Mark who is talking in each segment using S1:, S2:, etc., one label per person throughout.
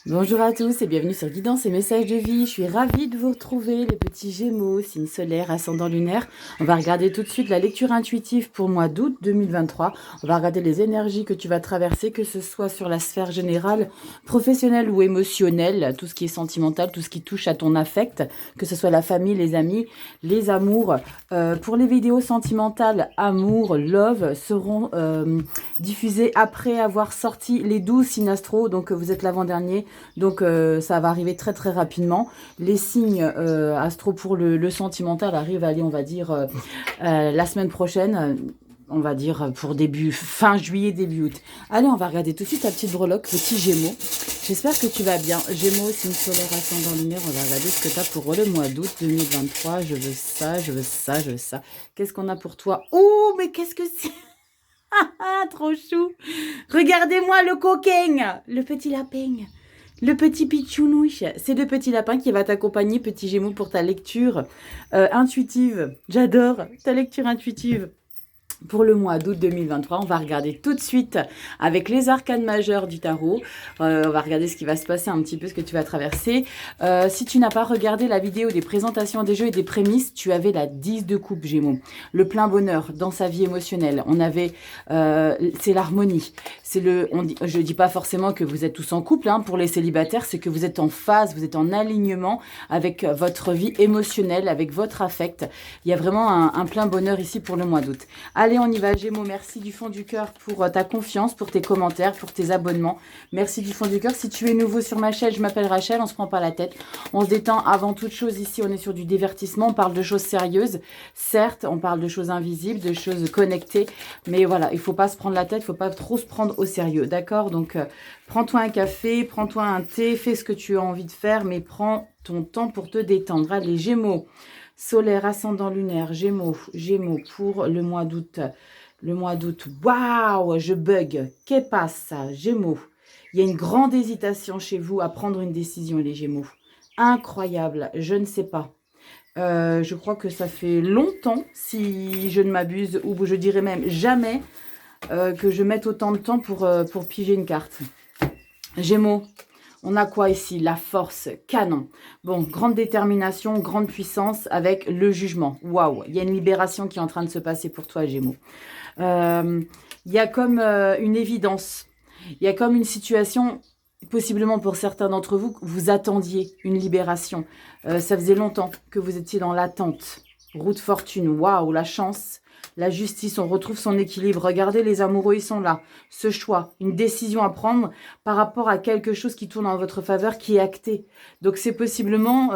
S1: Bonjour à tous et bienvenue sur Guidance et Messages de Vie. Je suis ravie de vous retrouver, les petits Gémeaux, signe solaire, ascendant lunaire. On va regarder tout de suite la lecture intuitive pour le mois d'août 2023. On va regarder les énergies que tu vas traverser, que ce soit sur la sphère générale, professionnelle ou émotionnelle, tout ce qui est sentimental, tout ce qui touche à ton affect, que ce soit la famille, les amis, les amours. Pour les vidéos sentimentales, amour, love, seront diffusées après avoir sorti les 12 signes astro. Donc vous êtes l'avant-dernier. Donc ça va arriver très très rapidement. Les signes astro pour le sentimental arrivent, allez, on va dire la semaine prochaine. On va dire pour fin juillet, début août. Allez, on va regarder tout de suite ta petite breloque, petit Gémeaux. J'espère que tu vas bien. Gémeaux, signe solaire, ascendant lunaire. On va regarder ce que tu as pour le mois d'août 2023. Je veux ça, je veux ça, je veux ça. Qu'est-ce qu'on a pour toi? Oh, mais qu'est-ce que c'est? Ah, trop chou. Regardez-moi le coquin, le petit lapin. Le petit pitchounouche, c'est le petit lapin qui va t'accompagner, petit Gémeaux, pour ta lecture intuitive. J'adore ta lecture intuitive. Pour le mois d'août 2023, on va regarder tout de suite avec les arcanes majeures du tarot. On va regarder ce qui va se passer, un petit peu ce que tu vas traverser. Si tu n'as pas regardé la vidéo des présentations des jeux et des prémices, tu avais la 10 de coupe, Gémeaux. Le plein bonheur dans sa vie émotionnelle. On avait, c'est l'harmonie. Je dis pas forcément que vous êtes tous en couple, hein, pour les célibataires, c'est que vous êtes en phase, vous êtes en alignement avec votre vie émotionnelle, avec votre affect. Il y a vraiment un plein bonheur ici pour le mois d'août. Allez, on y va, Gémeaux. Merci du fond du cœur pour ta confiance, pour tes commentaires, pour tes abonnements. Merci du fond du cœur. Si tu es nouveau sur ma chaîne, je m'appelle Rachel, on se prend pas la tête. On se détend avant toute chose ici, on est sur du divertissement, on parle de choses sérieuses. Certes, on parle de choses invisibles, de choses connectées, mais voilà, il faut pas se prendre la tête, il faut pas trop se prendre au sérieux, d'accord? Donc, prends-toi un café, prends-toi un thé, fais ce que tu as envie de faire, mais prends ton temps pour te détendre. Allez, Gémeaux. Solaire, ascendant lunaire, Gémeaux, Gémeaux pour le mois d'août. Le mois d'août, waouh, je bug. Qu'est-ce qui passe, Gémeaux? Il y a une grande hésitation chez vous à prendre une décision, les Gémeaux. Incroyable, je ne sais pas. Je crois que ça fait longtemps, si je ne m'abuse, ou je dirais même jamais, que je mette autant de temps pour piger une carte. Gémeaux. On a quoi ici? La force, canon. Bon, grande détermination, grande puissance avec le jugement. Waouh, il y a une libération qui est en train de se passer pour toi, Gémeaux. Il y a comme une évidence. Il y a comme une situation, possiblement pour certains d'entre vous, que vous attendiez une libération. Ça faisait longtemps que vous étiez dans l'attente. Roue de fortune, waouh, la chance. La justice, on retrouve son équilibre. Regardez, les amoureux, ils sont là. Ce choix, une décision à prendre par rapport à quelque chose qui tourne en votre faveur, qui est acté. Donc, c'est possiblement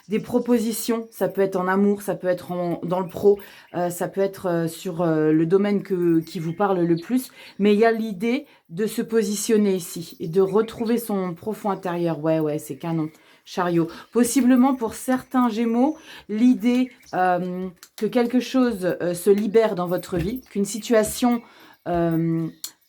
S1: des propositions. Ça peut être en amour, ça peut être dans le pro, ça peut être sur le domaine qui vous parle le plus. Mais il y a l'idée de se positionner ici et de retrouver son profond intérieur. Ouais, c'est canon. Chariot. Possiblement pour certains Gémeaux, l'idée que quelque chose se libère dans votre vie, qu'une situation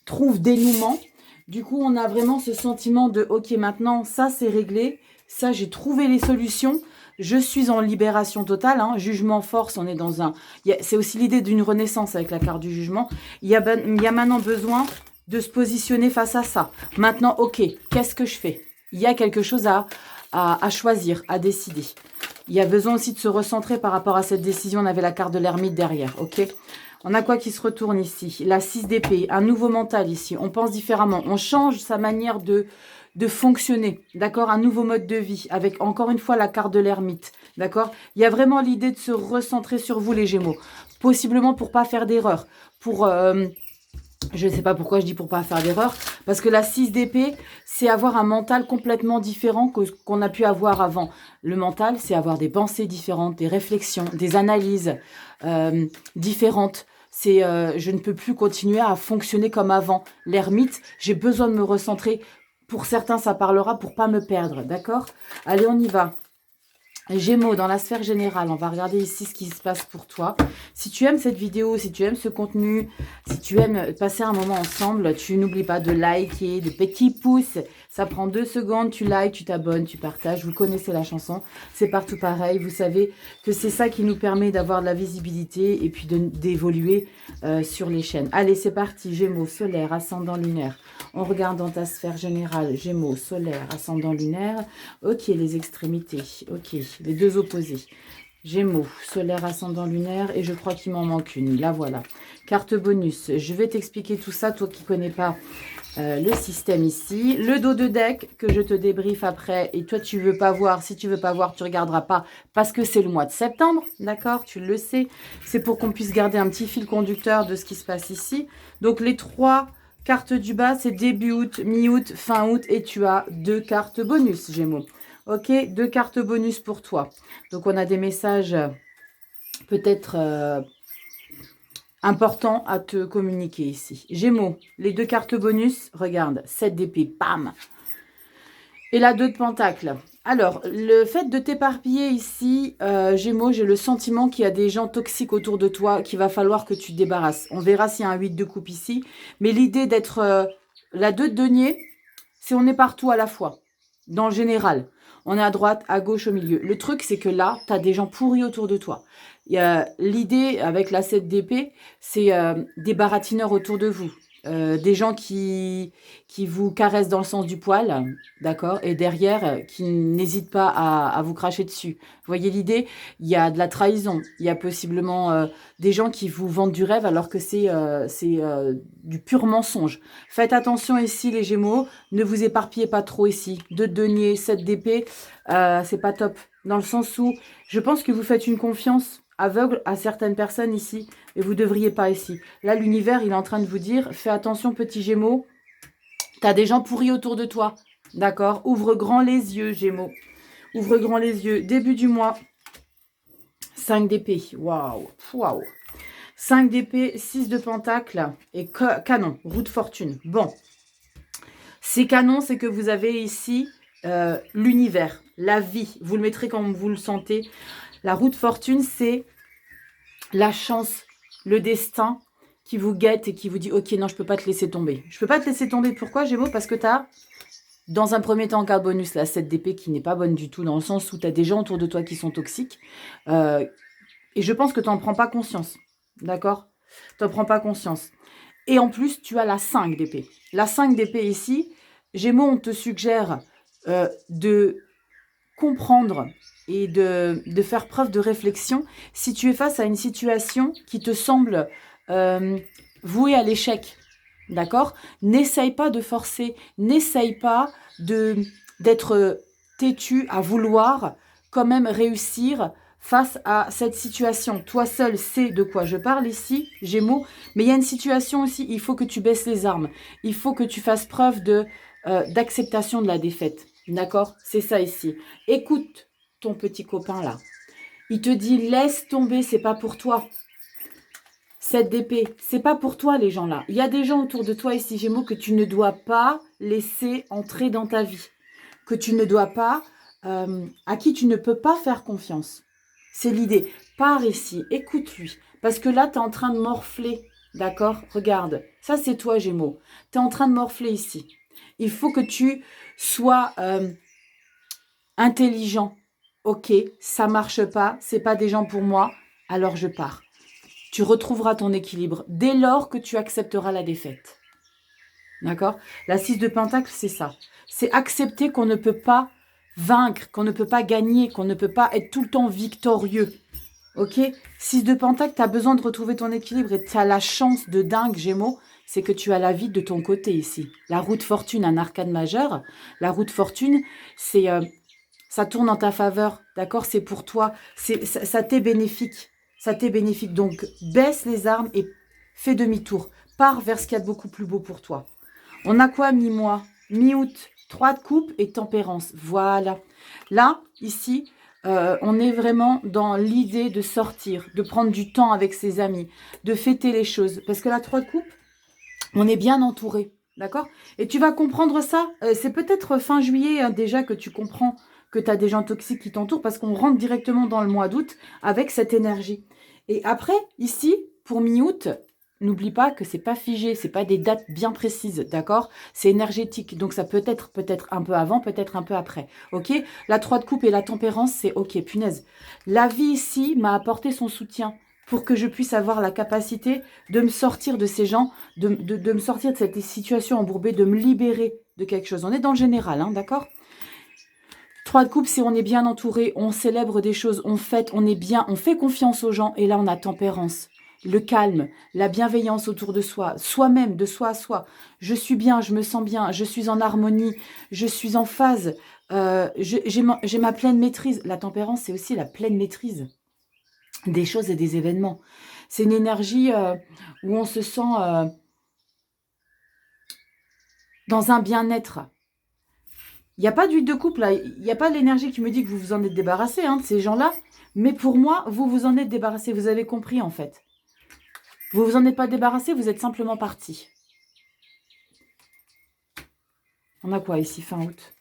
S1: trouve dénouement. Du coup, on a vraiment ce sentiment de « Ok, maintenant, ça c'est réglé, ça j'ai trouvé les solutions, je suis en libération totale, hein, jugement, force, on est dans un... » C'est aussi l'idée d'une renaissance avec la carte du jugement. Il y a maintenant besoin de se positionner face à ça. Maintenant, ok, qu'est-ce que je fais? Il y a quelque chose à choisir, à décider. Il y a besoin aussi de se recentrer par rapport à cette décision. On avait la carte de l'ermite derrière, ok? On a quoi qui se retourne ici? La 6 d'épée, un nouveau mental ici. On pense différemment. On change sa manière de fonctionner, d'accord? Un nouveau mode de vie avec, encore une fois, la carte de l'ermite, d'accord? Il y a vraiment l'idée de se recentrer sur vous, les Gémeaux. Possiblement pour pas faire d'erreur, pour... je ne sais pas pourquoi je dis pour pas faire d'erreur. Parce que la 6 d'épée, c'est avoir un mental complètement différent que qu'on a pu avoir avant. Le mental, c'est avoir des pensées différentes, des réflexions, des analyses différentes. C'est je ne peux plus continuer à fonctionner comme avant. L'ermite, j'ai besoin de me recentrer. Pour certains, ça parlera pour pas me perdre. D'accord? Allez, on y va. Gémeaux, dans la sphère générale, on va regarder ici ce qui se passe pour toi. Si tu aimes cette vidéo, si tu aimes ce contenu, si tu aimes passer un moment ensemble, tu n'oublies pas de liker, de petits pouces. Ça prend 2 secondes, tu likes, tu t'abonnes, tu partages. Vous connaissez la chanson, c'est partout pareil. Vous savez que c'est ça qui nous permet d'avoir de la visibilité et puis d'évoluer sur les chaînes. Allez, c'est parti. Gémeaux, solaire, ascendant lunaire. On regarde dans ta sphère générale. Gémeaux, solaire, ascendant lunaire. Ok, les extrémités. Ok, les deux opposés. Gémeaux, solaire, ascendant lunaire, et je crois qu'il m'en manque une. Là, voilà. Carte bonus. Je vais t'expliquer tout ça, toi qui ne connais pas le système ici. Le dos de deck que je te débriefe après. Et toi, tu veux pas voir. Si tu veux pas voir, tu regarderas pas parce que c'est le mois de septembre. D'accord? Tu le sais. C'est pour qu'on puisse garder un petit fil conducteur de ce qui se passe ici. Donc, les 3 cartes du bas, c'est début août, mi-août, fin août. Et tu as 2 cartes bonus, Gémeaux. Ok, 2 cartes bonus pour toi. Donc, on a des messages peut-être importants à te communiquer ici. Gémeaux, les 2 cartes bonus, regarde, 7 d'épée, bam. Et la 2 de pentacle. Alors, le fait de t'éparpiller ici, Gémeaux, j'ai le sentiment qu'il y a des gens toxiques autour de toi qu'il va falloir que tu te débarrasses. On verra s'il y a un 8 de coupe ici. Mais l'idée d'être la 2 de denier, c'est on est partout à la fois, dans le général. On est à droite, à gauche, au milieu. Le truc, c'est que là, tu as des gens pourris autour de toi. L'idée avec la 7 d'épée, c'est des baratineurs autour de vous. Des gens qui vous caressent dans le sens du poil, d'accord, et derrière, qui n'hésitent pas à vous cracher dessus. Vous voyez l'idée? Il y a de la trahison. Il y a possiblement des gens qui vous vendent du rêve alors que c'est du pur mensonge. Faites attention ici, les Gémeaux. Ne vous éparpillez pas trop ici. 2 de denier, 7 d'épée, c'est pas top. Dans le sens où je pense que vous faites une confiance aveugle à certaines personnes ici, mais vous ne devriez pas ici. Là, l'univers, il est en train de vous dire, fais attention, petit Gémeaux, tu as des gens pourris autour de toi, d'accord? Ouvre grand les yeux, Gémeaux. Ouvre grand les yeux. Début du mois, 5 d'épée, waouh, waouh. 5 d'épée, 6 de pentacle et canon, roue de fortune. Bon, ces canons, c'est que vous avez ici l'univers, la vie. Vous le mettrez comme vous le sentez. La roue de fortune, c'est la chance, le destin qui vous guette et qui vous dit « Ok, non, je ne peux pas te laisser tomber. » Je ne peux pas te laisser tomber. Pourquoi, Gémeaux? Parce que tu as, dans un premier temps, en carte bonus, la 7 d'épée qui n'est pas bonne du tout, dans le sens où tu as des gens autour de toi qui sont toxiques. Et je pense que tu n'en prends pas conscience. D'accord? Tu n'en prends pas conscience. Et en plus, tu as la 5 d'épée. La 5 d'épée ici, Gémeaux, on te suggère de comprendre et de faire preuve de réflexion si tu es face à une situation qui te semble vouée à l'échec. D'accord? N'essaye pas de forcer, n'essaye pas d'être têtu à vouloir quand même réussir face à cette situation. Toi seul sais de quoi je parle ici, Gémeaux, mais il y a une situation aussi, il faut que tu baisses les armes. Il faut que tu fasses preuve d'acceptation de la défaite. D'accord? C'est ça ici. Écoute ton petit copain là. Il te dit laisse tomber, c'est pas pour toi. 7 d'épée, c'est pas pour toi les gens là. Il y a des gens autour de toi ici, Gémeaux, que tu ne dois pas laisser entrer dans ta vie. Que tu ne dois pas, à qui tu ne peux pas faire confiance. C'est l'idée. Pars ici, écoute-lui. Parce que là, tu es en train de morfler. D'accord? Regarde. Ça, c'est toi, Gémeaux. Tu es en train de morfler ici. Il faut que tu sois intelligent. Ok, ça marche pas. C'est pas des gens pour moi. Alors, je pars. Tu retrouveras ton équilibre dès lors que tu accepteras la défaite. D'accord? La 6 de pentacle, c'est ça. C'est accepter qu'on ne peut pas vaincre, qu'on ne peut pas gagner, qu'on ne peut pas être tout le temps victorieux. Ok? 6 de pentacle, tu as besoin de retrouver ton équilibre et tu as la chance de dingue, Gémeaux, c'est que tu as la vie de ton côté ici. La roue de fortune, un arcane majeur. La roue de fortune, c'est ça tourne en ta faveur, d'accord? C'est pour toi, ça t'est bénéfique. Ça t'est bénéfique. Donc, baisse les armes et fais demi-tour. Pars vers ce qu'il y a de beaucoup plus beau pour toi. On a quoi mi-mois? Mi-août, 3 de coupe et tempérance. Voilà. Là, ici, on est vraiment dans l'idée de sortir, de prendre du temps avec ses amis, de fêter les choses. Parce que la 3 de coupe, on est bien entouré. D'accord? Et tu vas comprendre ça. C'est peut-être fin juillet déjà que tu comprends que tu as des gens toxiques qui t'entourent parce qu'on rentre directement dans le mois d'août avec cette énergie. Et après, ici, pour mi-août, n'oublie pas que c'est pas figé, c'est pas des dates bien précises, d'accord? C'est énergétique, donc ça peut-être un peu avant, peut-être un peu après, ok? La 3 de coupe et la tempérance, c'est ok, punaise. La vie ici m'a apporté son soutien pour que je puisse avoir la capacité de me sortir de ces gens, de me sortir de cette situation embourbée, de me libérer de quelque chose. On est dans le général, hein, d'accord? 3 de coupe, c'est on est bien entouré, on célèbre des choses, on fête, on est bien, on fait confiance aux gens. Et là, on a tempérance, le calme, la bienveillance autour de soi, soi-même, de soi à soi. Je suis bien, je me sens bien, je suis en harmonie, je suis en phase, j'ai ma pleine maîtrise. La tempérance, c'est aussi la pleine maîtrise des choses et des événements. C'est une énergie où on se sent dans un bien-être. Il n'y a pas d'huile de couple, là. Il n'y a pas l'énergie qui me dit que vous vous en êtes débarrassé, hein, de ces gens-là. Mais pour moi, vous vous en êtes débarrassé. Vous avez compris, en fait. Vous vous en êtes pas débarrassé, vous êtes simplement parti. On a quoi ici, fin août?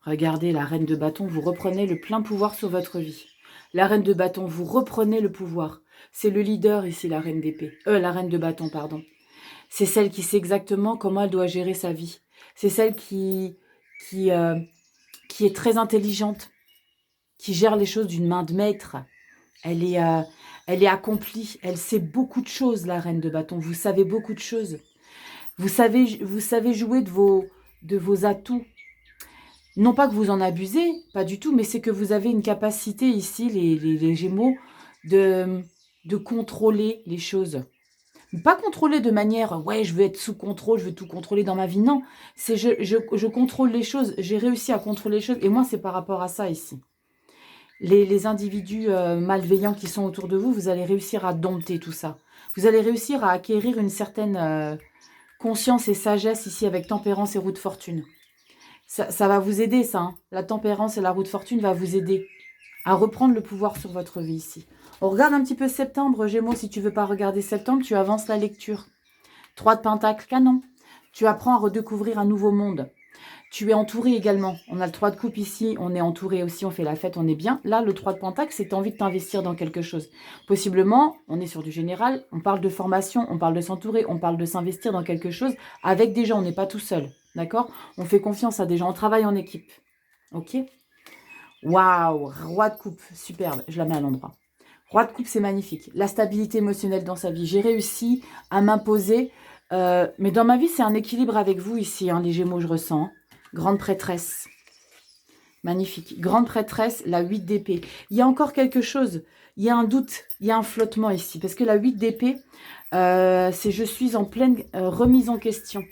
S1: Regardez, la reine de bâton, vous reprenez le plein pouvoir sur votre vie. La reine de bâton, vous reprenez le pouvoir. C'est le leader ici, la reine d'épée. La reine de bâton, pardon. C'est celle qui sait exactement comment elle doit gérer sa vie. C'est celle qui est très intelligente, qui gère les choses d'une main de maître. Elle est accomplie, elle sait beaucoup de choses, la reine de bâton. Vous savez beaucoup de choses. Vous savez jouer de vos atouts. Non pas que vous en abusez, pas du tout, mais c'est que vous avez une capacité ici, les Gémeaux, de contrôler les choses. Pas contrôler de manière, ouais, je veux être sous contrôle, je veux tout contrôler dans ma vie. Non, c'est je contrôle les choses, j'ai réussi à contrôler les choses. Et moi, c'est par rapport à ça ici. Les individus malveillants qui sont autour de vous, vous allez réussir à dompter tout ça. Vous allez réussir à acquérir une certaine conscience et sagesse ici avec tempérance et roue de fortune. Ça va vous aider, ça. Hein. La tempérance et la roue de fortune va vous aider à reprendre le pouvoir sur votre vie ici. On regarde un petit peu septembre, Gémeaux. Si tu veux pas regarder septembre, tu avances la lecture. 3 de pentacles, canon. Tu apprends à redécouvrir un nouveau monde. Tu es entouré également. On a le 3 de coupe ici, on est entouré aussi, on fait la fête, on est bien. Là, le 3 de pentacle, c'est envie de t'investir dans quelque chose. Possiblement, on est sur du général, on parle de formation, on parle de s'entourer, on parle de s'investir dans quelque chose avec des gens, on n'est pas tout seul. D'accord? On fait confiance à des gens, on travaille en équipe. Ok? Waouh! Roi de coupe, superbe, je la mets à l'endroit. Roi de coupe, c'est magnifique. La stabilité émotionnelle dans sa vie. J'ai réussi à m'imposer, mais dans ma vie, c'est un équilibre avec vous ici, hein, les Gémeaux, je ressens. Grande prêtresse. Magnifique. Grande prêtresse, la 8 d'épée. Il y a encore quelque chose. Il y a un doute, il y a un flottement ici. Parce que la 8 d'épée, c'est je suis en pleine remise en question.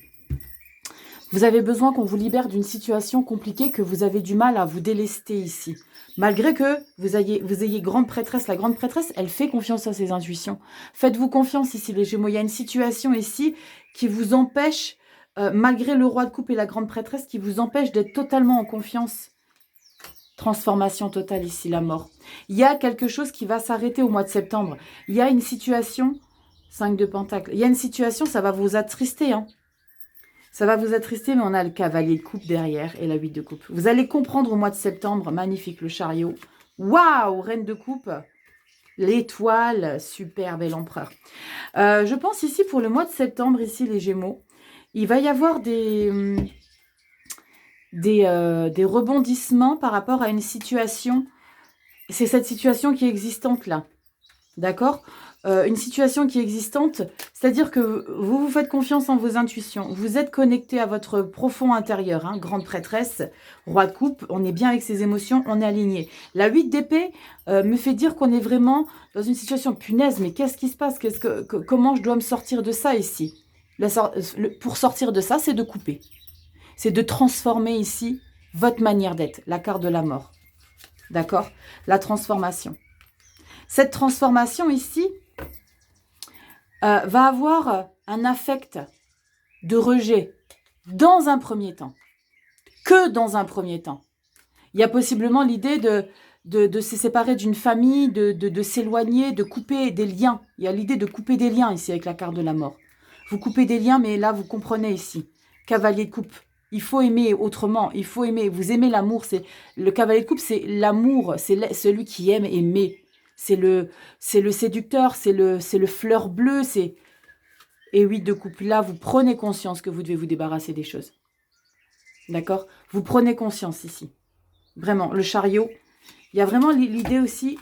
S1: Vous avez besoin qu'on vous libère d'une situation compliquée que vous avez du mal à vous délester ici. Malgré que vous ayez grande prêtresse. La grande prêtresse, elle fait confiance à ses intuitions. Faites-vous confiance ici, les Gémeaux. Il y a une situation ici qui vous empêche, malgré le roi de coupe et la grande prêtresse, qui vous empêche d'être totalement en confiance. Transformation totale ici, la mort. Il y a quelque chose qui va s'arrêter au mois de septembre. Il y a une situation, 5 de pentacle. Il y a une situation, ça va vous attrister, hein. Ça va vous attrister, mais on a le cavalier de coupe derrière et la 8 de coupe. Vous allez comprendre au mois de septembre, magnifique, le chariot. Waouh, reine de coupe, l'étoile, superbe, et l'empereur. Je pense ici, pour le mois de septembre, ici, les Gémeaux, il va y avoir des rebondissements par rapport à une situation. C'est cette situation qui est existante là. D'accord? Une situation qui est existante, c'est-à-dire que vous vous faites confiance en vos intuitions. Vous êtes connecté à votre profond intérieur. Hein, grande prêtresse, roi de coupe, on est bien avec ses émotions, on est aligné. La 8 d'épée me fait dire qu'on est vraiment dans une situation punaise. Mais qu'est-ce qui se passe? Comment je dois me sortir de ça ici? Pour sortir de ça, c'est de couper. C'est de transformer ici votre manière d'être. La carte de la mort. D'accord? La transformation. Cette transformation ici va avoir un affect de rejet dans un premier temps. Que dans un premier temps. Il y a possiblement l'idée de se séparer d'une famille, de s'éloigner, de couper des liens. Il y a l'idée de couper des liens ici avec la carte de la mort. Vous coupez des liens, mais là, vous comprenez ici. Cavalier de coupe. Il faut aimer autrement. Il faut aimer. Vous aimez l'amour. Le cavalier de coupe, c'est l'amour. C'est celui qui aime aimer. C'est le séducteur, c'est le fleur bleue, et 8 de coupe. Là, vous prenez conscience que vous devez vous débarrasser des choses. D'accord? Vous prenez conscience ici. Vraiment, le chariot. Il y a vraiment l'idée aussi...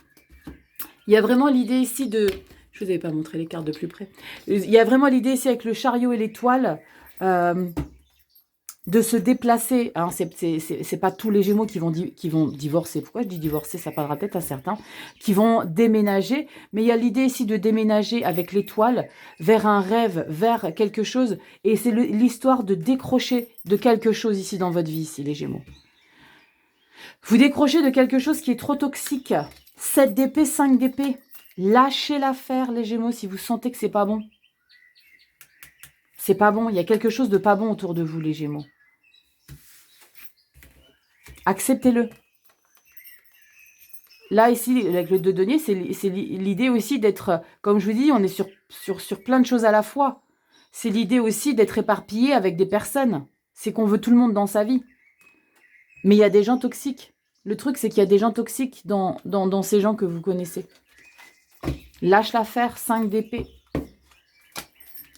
S1: Il y a vraiment l'idée ici de... Je ne vous avais pas montré les cartes de plus près. Il y a vraiment l'idée ici avec le chariot et l'étoile de se déplacer. Hein, c'est pas tous les Gémeaux qui vont divorcer. Pourquoi je dis divorcer? Ça parlera peut-être à certains. Qui vont déménager. Mais il y a l'idée ici de déménager avec l'étoile vers un rêve, vers quelque chose. Et c'est l'histoire de décrocher de quelque chose ici dans votre vie, ici, les Gémeaux. Vous décrochez de quelque chose qui est trop toxique. 7 d'épée, 5 d'épée. Lâchez l'affaire, les Gémeaux, si vous sentez que c'est pas bon. C'est pas bon. Il y a quelque chose de pas bon autour de vous, les Gémeaux. Acceptez-le. Là, ici, avec le 2 de denier, c'est l'idée aussi d'être... Comme je vous dis, on est sur plein de choses à la fois. C'est l'idée aussi d'être éparpillé avec des personnes. C'est qu'on veut tout le monde dans sa vie. Mais il y a des gens toxiques. Le truc, c'est qu'il y a des gens toxiques dans ces gens que vous connaissez. Lâche l'affaire, 5 d'épée.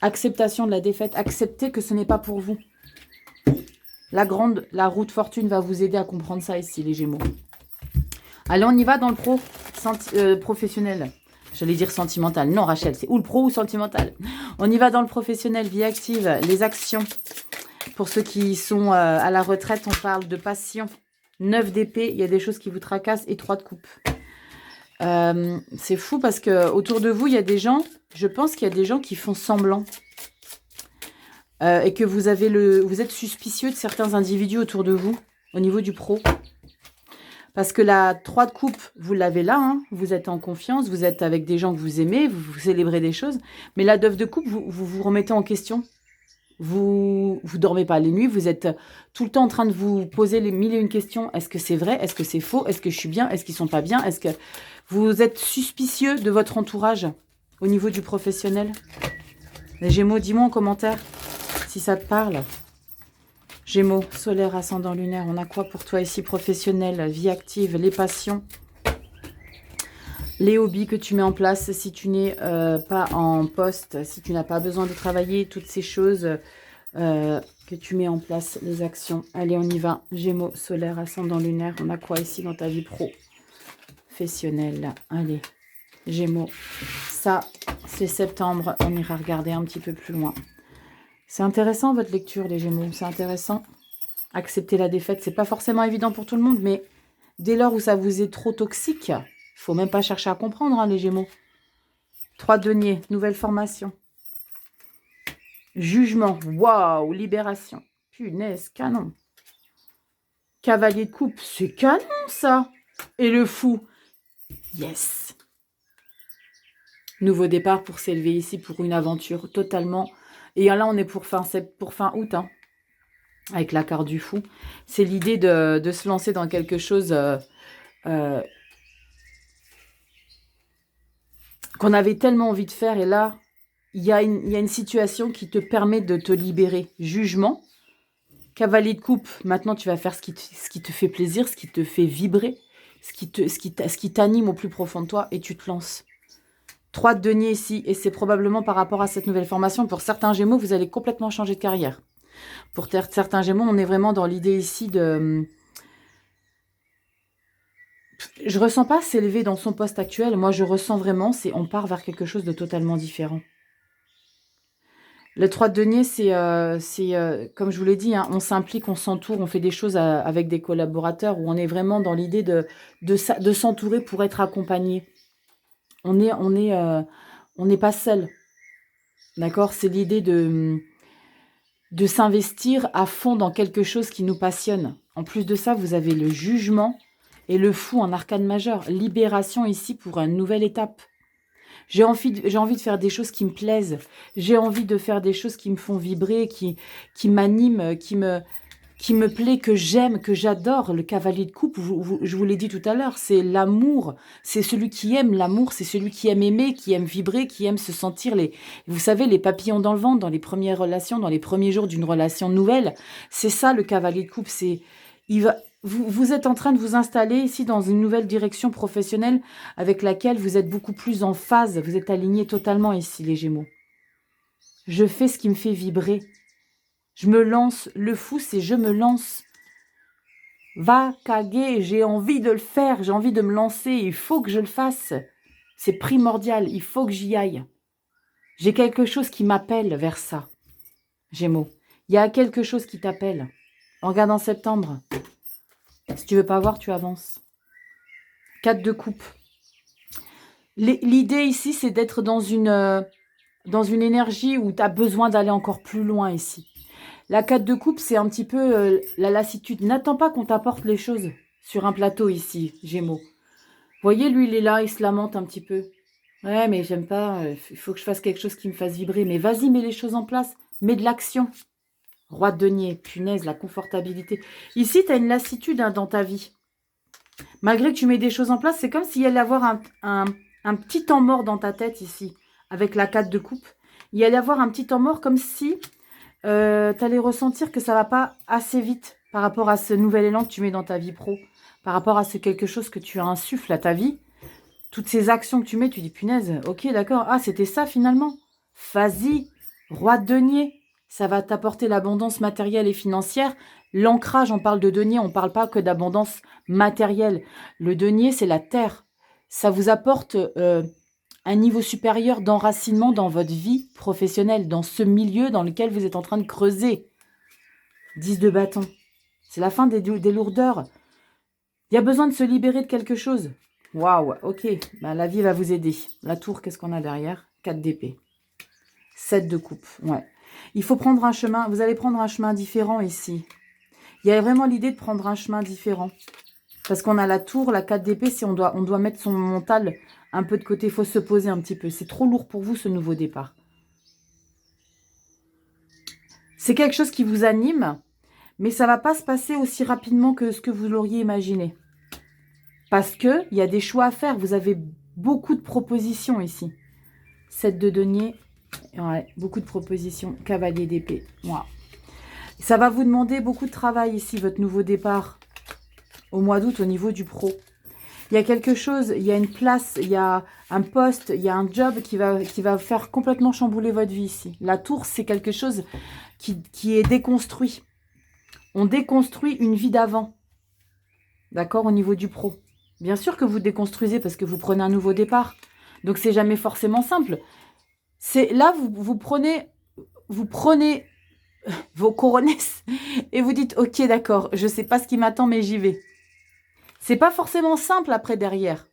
S1: Acceptation de la défaite. Acceptez que ce n'est pas pour vous. La roue de fortune va vous aider à comprendre ça ici, les Gémeaux. Allez, on y va dans le professionnel. J'allais dire sentimental. Non, Rachel, c'est ou le pro ou sentimental. On y va dans le professionnel, vie active, les actions. Pour ceux qui sont à la retraite, on parle de passion. 9 d'épée, il y a des choses qui vous tracassent et 3 de coupe. C'est fou parce que autour de vous, il y a des gens, je pense qu'il y a des gens qui font semblant. Et que vous êtes suspicieux de certains individus autour de vous, au niveau du pro. Parce que la 3 de coupe, vous l'avez là, hein, vous êtes en confiance, vous êtes avec des gens que vous aimez, vous célébrez des choses. Mais la 9 de coupe, vous remettez en question. Vous dormez pas les nuits, vous êtes tout le temps en train de vous poser les 1001 questions. Est-ce que c'est vrai? Est-ce que c'est faux? Est-ce que je suis bien? Est-ce qu'ils sont pas bien? Est-ce que vous êtes suspicieux de votre entourage au niveau du professionnel? Les Gémeaux, dis-moi en commentaire si ça te parle. Gémeaux, solaire, ascendant lunaire, on a quoi pour toi ici? Professionnel, vie active, les passions. Les hobbies que tu mets en place si tu n'es pas en poste, si tu n'as pas besoin de travailler, toutes ces choses que tu mets en place, les actions. Allez, on y va. Gémeaux, solaire, ascendant lunaire. On a quoi ici dans ta vie professionnelle? Allez, Gémeaux. Ça, c'est septembre. On ira regarder un petit peu plus loin. C'est intéressant votre lecture, les Gémeaux. C'est intéressant. Accepter la défaite, c'est pas forcément évident pour tout le monde, mais dès lors où ça vous est trop toxique... Il ne faut même pas chercher à comprendre, hein, les Gémeaux. 3 deniers, nouvelle formation. Jugement, waouh, libération. Punaise, canon. Cavalier de coupe, c'est canon, ça. Et le fou, yes. Nouveau départ pour s'élever ici pour une aventure totalement. Et là, on est pour fin août, hein, avec la carte du fou. C'est l'idée de se lancer dans quelque chose... qu'on avait tellement envie de faire. Et là, il y a une situation qui te permet de te libérer. Jugement. Cavalier de coupe. Maintenant, tu vas faire ce qui te fait plaisir, ce qui te fait vibrer, ce qui t'anime au plus profond de toi. Et tu te lances. 3 de denier ici. Et c'est probablement par rapport à cette nouvelle formation. Pour certains Gémeaux, vous allez complètement changer de carrière. Pour certains Gémeaux, on est vraiment dans l'idée ici de... Je ressens pas s'élever dans son poste actuel. Moi, je ressens vraiment, on part vers quelque chose de totalement différent. Le 3 de denier, c'est comme je vous l'ai dit, hein, on s'implique, on s'entoure, on fait des choses avec des collaborateurs où on est vraiment dans l'idée de s'entourer pour être accompagné. On n'est pas seul. D'accord? C'est l'idée de s'investir à fond dans quelque chose qui nous passionne. En plus de ça, vous avez le jugement et le fou en arcane majeur. Libération ici pour une nouvelle étape. J'ai envie de faire des choses qui me plaisent. J'ai envie de faire des choses qui me font vibrer, qui m'animent, qui me plaît, que j'aime, que j'adore. Le cavalier de coupe, je vous l'ai dit tout à l'heure, c'est l'amour. C'est celui qui aime l'amour, c'est celui qui aime aimer, qui aime vibrer, qui aime se sentir vous savez, les papillons dans le ventre, dans les premières relations, dans les premiers jours d'une relation nouvelle. C'est ça le cavalier de coupe. Vous êtes en train de vous installer ici dans une nouvelle direction professionnelle avec laquelle vous êtes beaucoup plus en phase. Vous êtes alignés totalement ici, les Gémeaux. Je fais ce qui me fait vibrer. Je me lance. Le fou, c'est je me lance. Va caguer, j'ai envie de le faire, j'ai envie de me lancer, il faut que je le fasse. C'est primordial, il faut que j'y aille. J'ai quelque chose qui m'appelle vers ça. Gémeaux. Il y a quelque chose qui t'appelle. Regarde en septembre. Si tu veux pas voir, tu avances. 4 de coupe. L'idée ici, c'est d'être dans une énergie où tu as besoin d'aller encore plus loin ici. La 4 de coupe, c'est un petit peu la lassitude. N'attends pas qu'on t'apporte les choses sur un plateau ici, Gémeaux. Vous voyez, lui, il est là, il se lamente un petit peu. Ouais, mais j'aime pas, il faut que je fasse quelque chose qui me fasse vibrer. Mais vas-y, mets les choses en place, mets de l'action. Roi de denier, punaise, la confortabilité. Ici, tu as une lassitude dans ta vie. Malgré que tu mets des choses en place, c'est comme s'il y allait avoir un petit temps mort dans ta tête ici, avec la 4 de coupe. Il y allait avoir un petit temps mort comme si tu allais ressentir que ça va pas assez vite par rapport à ce nouvel élan que tu mets dans ta vie pro, par rapport à ce quelque chose que tu insuffles à ta vie. Toutes ces actions que tu mets, tu dis, punaise, ok, d'accord, ah, c'était ça finalement. Vas-y, roi de denier, ça va t'apporter l'abondance matérielle et financière. L'ancrage, on parle de denier, on ne parle pas que d'abondance matérielle. Le denier, c'est la terre. Ça vous apporte un niveau supérieur d'enracinement dans votre vie professionnelle, dans ce milieu dans lequel vous êtes en train de creuser. 10 de bâton. C'est la fin des lourdeurs. Il y a besoin de se libérer de quelque chose. Waouh, ok. Ben, la vie va vous aider. La tour, qu'est-ce qu'on a derrière? 4 d'épée. 7 de coupe. Ouais. Il faut prendre un chemin. Vous allez prendre un chemin différent ici. Il y a vraiment l'idée de prendre un chemin différent. Parce qu'on a la tour, la 4 d'épée, si on doit mettre son mental un peu de côté. Il faut se poser un petit peu. C'est trop lourd pour vous, ce nouveau départ. C'est quelque chose qui vous anime, mais ça ne va pas se passer aussi rapidement que ce que vous l'auriez imaginé. Parce qu'il y a des choix à faire. Vous avez beaucoup de propositions ici. 7 de denier. Ouais, beaucoup de propositions. Cavalier d'épée. Wow. Ça va vous demander beaucoup de travail ici, votre nouveau départ. Au mois d'août, au niveau du pro. Il y a quelque chose, il y a une place, il y a un poste, il y a un job qui va faire complètement chambouler votre vie ici. La tour, c'est quelque chose qui est déconstruit. On déconstruit une vie d'avant. D'accord, au niveau du pro. Bien sûr que vous déconstruisez parce que vous prenez un nouveau départ. Donc, c'est jamais forcément simple. C'est là, vous prenez vos couronnes et vous dites, ok, d'accord, je ne sais pas ce qui m'attend, mais j'y vais. C'est pas forcément simple après derrière.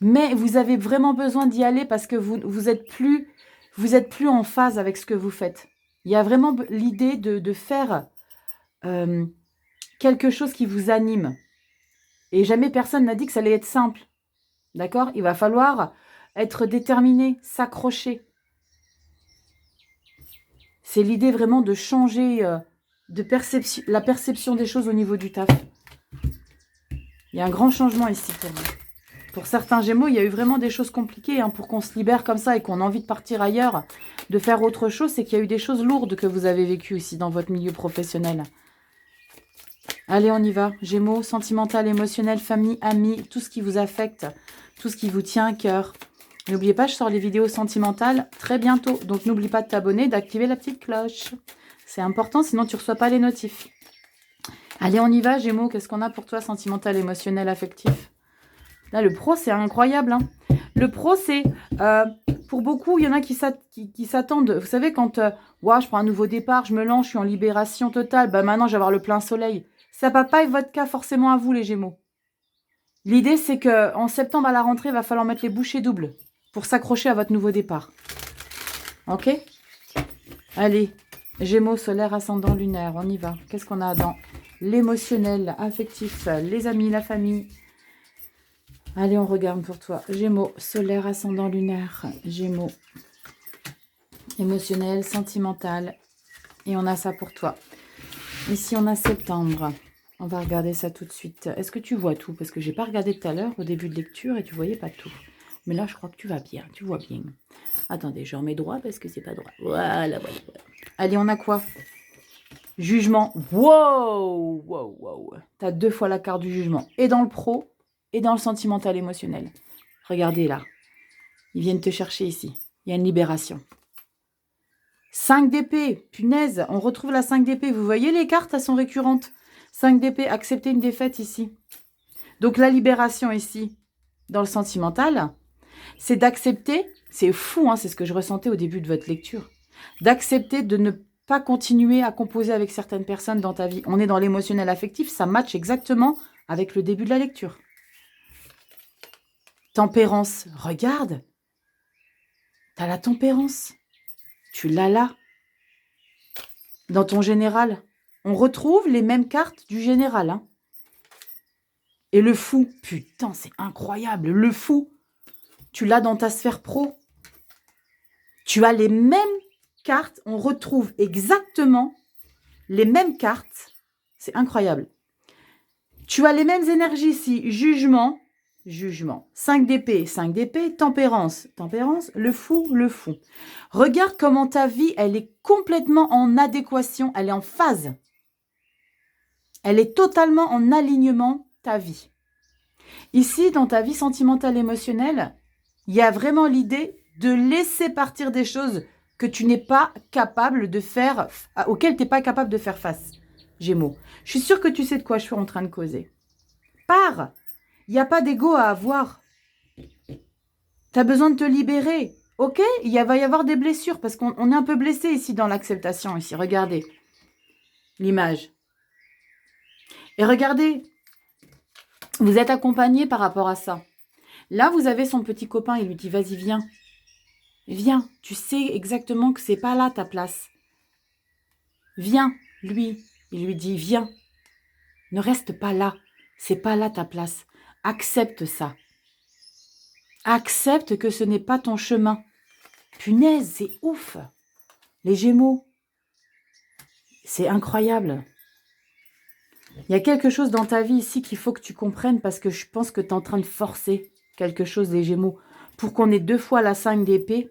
S1: Mais vous avez vraiment besoin d'y aller parce que vous êtes plus en phase avec ce que vous faites. Il y a vraiment l'idée de faire quelque chose qui vous anime. Et jamais personne n'a dit que ça allait être simple. D'accord? Il va falloir être déterminé, s'accrocher. C'est l'idée vraiment de changer la perception des choses au niveau du taf. Il y a un grand changement ici pour vous. Pour certains Gémeaux, il y a eu vraiment des choses compliquées pour qu'on se libère comme ça et qu'on a envie de partir ailleurs, de faire autre chose. C'est qu'il y a eu des choses lourdes que vous avez vécues ici dans votre milieu professionnel. Allez, on y va. Gémeaux, sentimental, émotionnel, famille, amis, tout ce qui vous affecte, tout ce qui vous tient à cœur. N'oubliez pas, je sors les vidéos sentimentales très bientôt. Donc, n'oublie pas de t'abonner, d'activer la petite cloche. C'est important, sinon tu ne reçois pas les notifs. Allez, on y va, Gémeaux. Qu'est-ce qu'on a pour toi, sentimental, émotionnel, affectif? Là, le pro, c'est incroyable. Le pro, c'est... pour beaucoup, il y en a qui s'attendent. Vous savez, quand je prends un nouveau départ, je me lance, je suis en libération totale. Maintenant, je vais avoir le plein soleil. Ça ne va pas être votre cas forcément à vous, les Gémeaux. L'idée, c'est qu'en septembre, à la rentrée, il va falloir mettre les bouchées doubles pour s'accrocher à votre nouveau départ. Ok? Allez, Gémeaux, solaire, ascendant, lunaire. On y va. Qu'est-ce qu'on a dans l'émotionnel, affectif, les amis, la famille? Allez, on regarde pour toi. Gémeaux, solaire, ascendant, lunaire. Gémeaux, émotionnel, sentimental. Et on a ça pour toi. Ici, on a septembre. On va regarder ça tout de suite. Est-ce que tu vois tout? Parce que j'ai pas regardé tout à l'heure au début de lecture et tu voyais pas tout. Mais là, je crois que tu vas bien. Tu vois bien. Attendez, je remets droit parce que c'est pas droit. Voilà. Allez, on a quoi? Jugement. Wow. Tu as 2 fois la carte du jugement. Et dans le pro, et dans le sentimental émotionnel. Regardez là. Ils viennent te chercher ici. Il y a une libération. 5 d'épée, punaise, on retrouve la 5 d'épée. Vous voyez les cartes, elles sont récurrentes. 5 d'épée, accepter une défaite ici. Donc la libération ici, dans le sentimental, c'est d'accepter, c'est fou, hein, c'est ce que je ressentais au début de votre lecture, d'accepter de ne pas continuer à composer avec certaines personnes dans ta vie. On est dans l'émotionnel affectif, ça match exactement avec le début de la lecture. Tempérance, regarde, t'as la tempérance, tu l'as là. Dans ton général, on retrouve les mêmes cartes du général. Hein. Et le fou, putain, c'est incroyable. Le fou, tu l'as dans ta sphère pro. Tu as les mêmes cartes. On retrouve exactement les mêmes cartes. C'est incroyable. Tu as les mêmes énergies ici. Jugement, jugement. 5 d'épée, 5 d'épée. Tempérance, tempérance. Le fou, le fou. Regarde comment ta vie, elle est complètement en adéquation. Elle est en phase. Elle est totalement en alignement, ta vie. Ici, dans ta vie sentimentale émotionnelle, il y a vraiment l'idée de laisser partir des choses que tu n'es pas capable de faire, auxquelles tu n'es pas capable de faire face. Gémeaux. Je suis sûre que tu sais de quoi je suis en train de causer. Pars. Il n'y a pas d'ego à avoir. Tu as besoin de te libérer. Ok, va y avoir des blessures parce qu'on est un peu blessé ici dans l'acceptation. Ici, regardez l'image. Et regardez, vous êtes accompagné par rapport à ça. Là, vous avez son petit copain, il lui dit, vas-y, viens. Viens, tu sais exactement que c'est pas là ta place. Viens, lui, il lui dit, viens. Ne reste pas là, c'est pas là ta place. Accepte ça. Accepte que ce n'est pas ton chemin. Punaise, c'est ouf. Les Gémeaux, c'est incroyable. Il y a quelque chose dans ta vie ici qu'il faut que tu comprennes parce que je pense que tu es en train de forcer quelque chose, les Gémeaux, pour qu'on ait 2 fois la 5 d'épée,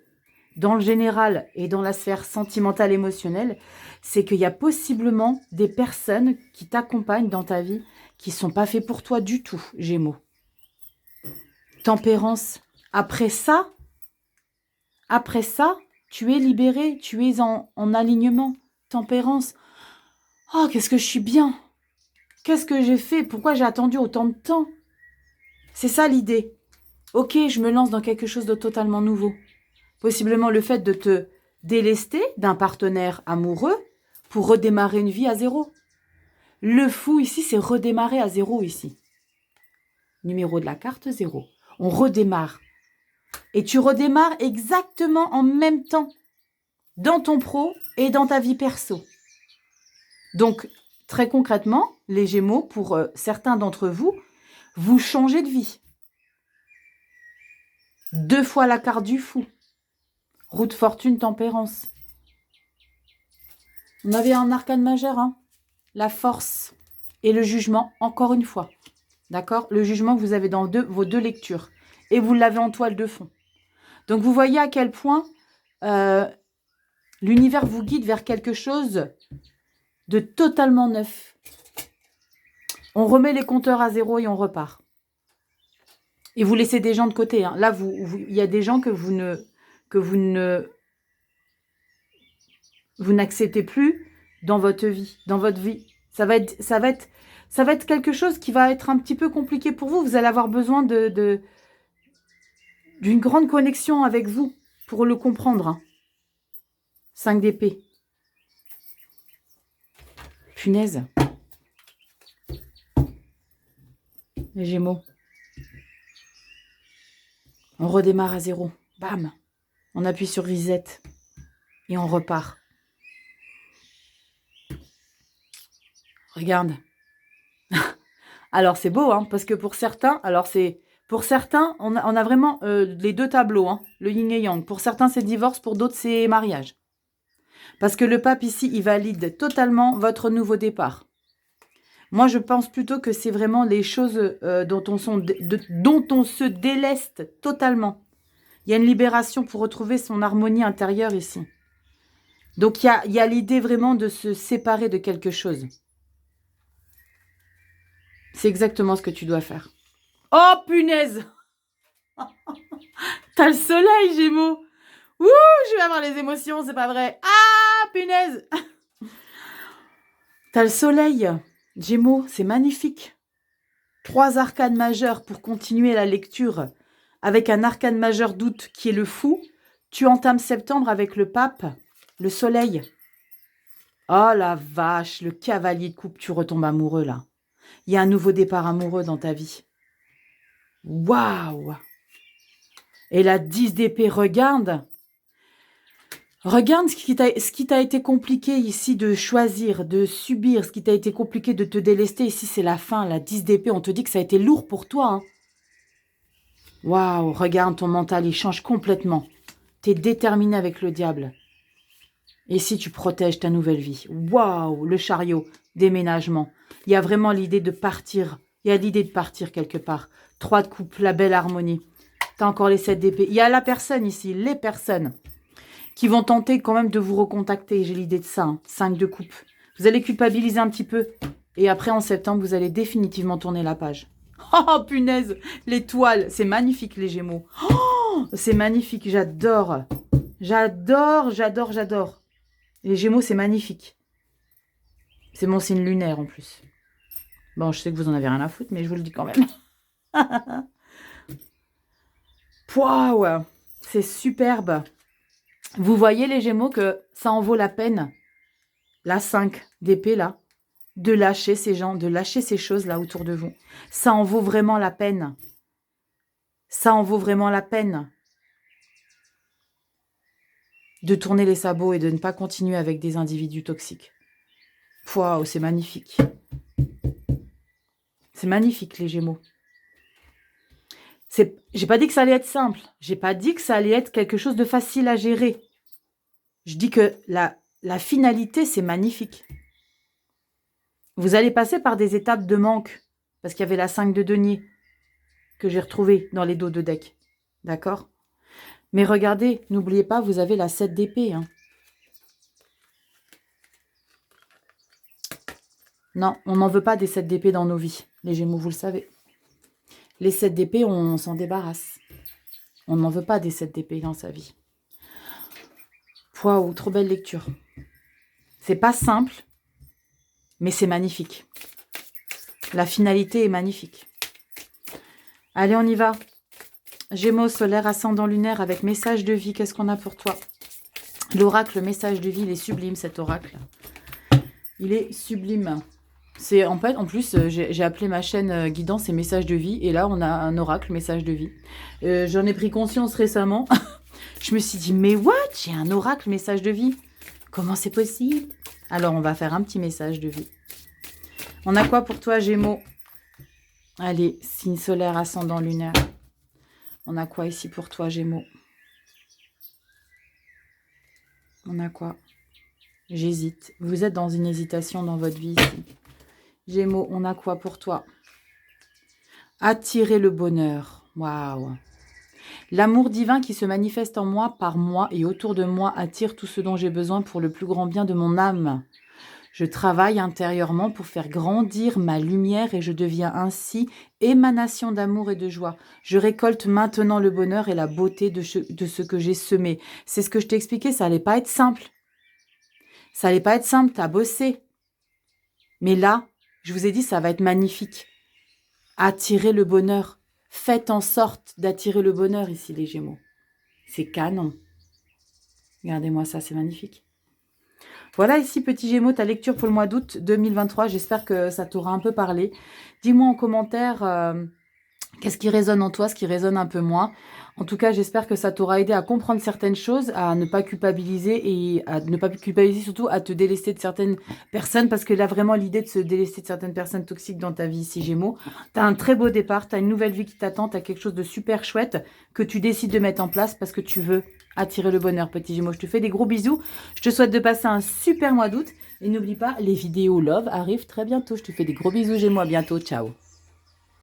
S1: dans le général et dans la sphère sentimentale émotionnelle, c'est qu'il y a possiblement des personnes qui t'accompagnent dans ta vie qui ne sont pas faits pour toi du tout, Gémeaux. Tempérance. Après ça, tu es libéré, tu es en alignement. Tempérance. Oh, qu'est-ce que je suis bien. Qu'est-ce que j'ai fait? Pourquoi j'ai attendu autant de temps? C'est ça l'idée. Ok, je me lance dans quelque chose de totalement nouveau. Possiblement le fait de te délester d'un partenaire amoureux pour redémarrer une vie à zéro. Le fou ici, c'est redémarrer à zéro ici. Numéro de la carte, 0. On redémarre. Et tu redémarres exactement en même temps dans ton pro et dans ta vie perso. Donc, très concrètement, les Gémeaux, pour certains d'entre vous, vous changez de vie. 2 fois la carte du fou. Route fortune, tempérance. On avait un arcane majeur, hein. La force et le jugement, encore une fois. D'accord? Le jugement que vous avez dans vos 2 lectures. Et vous l'avez en toile de fond. Donc, vous voyez à quel point l'univers vous guide vers quelque chose de totalement neuf. On remet les compteurs à zéro et on repart. Et vous laissez des gens de côté. Hein. Là, il y a des gens que vous n'acceptez plus dans votre vie. Ça va être quelque chose qui va être un petit peu compliqué pour vous. Vous allez avoir besoin d'une grande connexion avec vous pour le comprendre. Hein. 5 d'épée. Punaise. Les Gémeaux. On redémarre à zéro. Bam. On appuie sur reset. Et on repart. Regarde. Alors, c'est beau, hein, parce que pour certains, on a vraiment les 2 tableaux, hein, le yin et yang. Pour certains, c'est divorce, pour d'autres, c'est mariage. Parce que le pape, ici, il valide totalement votre nouveau départ. Moi, je pense plutôt que c'est vraiment les choses dont on se déleste totalement. Il y a une libération pour retrouver son harmonie intérieure ici. Donc, il y a l'idée vraiment de se séparer de quelque chose. C'est exactement ce que tu dois faire. Oh, punaise! T'as le soleil, Gémeaux! Ouh, je vais avoir les émotions, c'est pas vrai. Ah, punaise. T'as le soleil. Gémeaux, c'est magnifique. 3 arcanes majeures pour continuer la lecture. Avec un arcane majeur d'août qui est le fou. Tu entames septembre avec le pape, le soleil. Oh la vache, le cavalier de coupe, tu retombes amoureux là. Il y a un nouveau départ amoureux dans ta vie. Waouh! Et la 10 d'épée, regarde. Regarde ce qui t'a été compliqué ici de choisir, de subir, ce qui t'a été compliqué de te délester. Ici, c'est la fin, la 10 d'épée. On te dit que ça a été lourd pour toi. Hein. Waouh, regarde, ton mental, il change complètement. Tu es déterminé avec le diable. Et si tu protèges ta nouvelle vie. Waouh, le chariot, déménagement. Il y a vraiment l'idée de partir. Il y a l'idée de partir quelque part. 3 de coupe, la belle harmonie. Tu as encore les 7 d'épée. Il y a la personne ici, les personnes qui vont tenter quand même de vous recontacter. J'ai l'idée de ça, hein. 5 de coupe. Vous allez culpabiliser un petit peu. Et après, en septembre, vous allez définitivement tourner la page. Oh, punaise, l'étoile. C'est magnifique, les Gémeaux. Oh, c'est magnifique, j'adore. J'adore, j'adore, j'adore. Les Gémeaux, c'est magnifique. C'est mon signe lunaire, en plus. Bon, je sais que vous en avez rien à foutre, mais je vous le dis quand même. Waouh, c'est superbe. Vous voyez, les Gémeaux, que ça en vaut la peine, la 5 d'épée, là, de lâcher ces gens, de lâcher ces choses, là, autour de vous. Ça en vaut vraiment la peine. Ça en vaut vraiment la peine. De tourner les sabots et de ne pas continuer avec des individus toxiques. Waouh, c'est magnifique. C'est magnifique, les Gémeaux. J'ai pas dit que ça allait être simple. J'ai pas dit que ça allait être quelque chose de facile à gérer. Je dis que la finalité, c'est magnifique. Vous allez passer par des étapes de manque. Parce qu'il y avait la 5 de denier que j'ai retrouvée dans les dos de deck. D'accord? Mais regardez, n'oubliez pas, vous avez la 7 d'épée. Hein. Non, on n'en veut pas des 7 d'épée dans nos vies. Les Gémeaux, vous le savez. Les 7 d'épée, on s'en débarrasse. On n'en veut pas des 7 d'épée dans sa vie. Waouh, trop belle lecture. C'est pas simple, mais c'est magnifique. La finalité est magnifique. Allez, on y va. Gémeaux, solaire, ascendant lunaire avec message de vie. Qu'est-ce qu'on a pour toi? L'oracle, message de vie, il est sublime cet oracle. Il est sublime. C'est en fait, en plus, j'ai appelé ma chaîne guidance et messages de vie. Et là, on a un oracle, message de vie. J'en ai pris conscience récemment. Je me suis dit, mais what? J'ai un oracle, message de vie. Comment c'est possible? Alors, on va faire un petit message de vie. On a quoi pour toi, Gémeaux? Allez, signe solaire, ascendant lunaire. On a quoi ici pour toi, Gémeaux? On a quoi? J'hésite. Vous êtes dans une hésitation dans votre vie ici. Gémeaux, on a quoi pour toi? Attirer le bonheur. Waouh! L'amour divin qui se manifeste en moi, par moi et autour de moi attire tout ce dont j'ai besoin pour le plus grand bien de mon âme. Je travaille intérieurement pour faire grandir ma lumière et je deviens ainsi émanation d'amour et de joie. Je récolte maintenant le bonheur et la beauté de ce que j'ai semé. C'est ce que je t'ai expliqué, ça allait pas être simple. Ça allait pas être simple, t'as bossé. Mais là, je vous ai dit, ça va être magnifique. Attirer le bonheur. Faites en sorte d'attirer le bonheur ici, les Gémeaux. C'est canon. Regardez-moi ça, c'est magnifique. Voilà ici, petit Gémeaux, ta lecture pour le mois d'août 2023. J'espère que ça t'aura un peu parlé. Dis-moi en commentaire qu'est-ce qui résonne en toi, ce qui résonne un peu moins. En tout cas, j'espère que ça t'aura aidé à comprendre certaines choses, à ne pas culpabiliser et à ne pas culpabiliser, surtout à te délester de certaines personnes, parce que là, vraiment, l'idée de se délester de certaines personnes toxiques dans ta vie ici, Gémeaux, tu as un très beau départ, tu as une nouvelle vie qui t'attend, tu as quelque chose de super chouette que tu décides de mettre en place parce que tu veux attirer le bonheur, petit Gémeaux. Je te fais des gros bisous. Je te souhaite de passer un super mois d'août. Et n'oublie pas, les vidéos love arrivent très bientôt. Je te fais des gros bisous, Gémeaux. À bientôt. Ciao.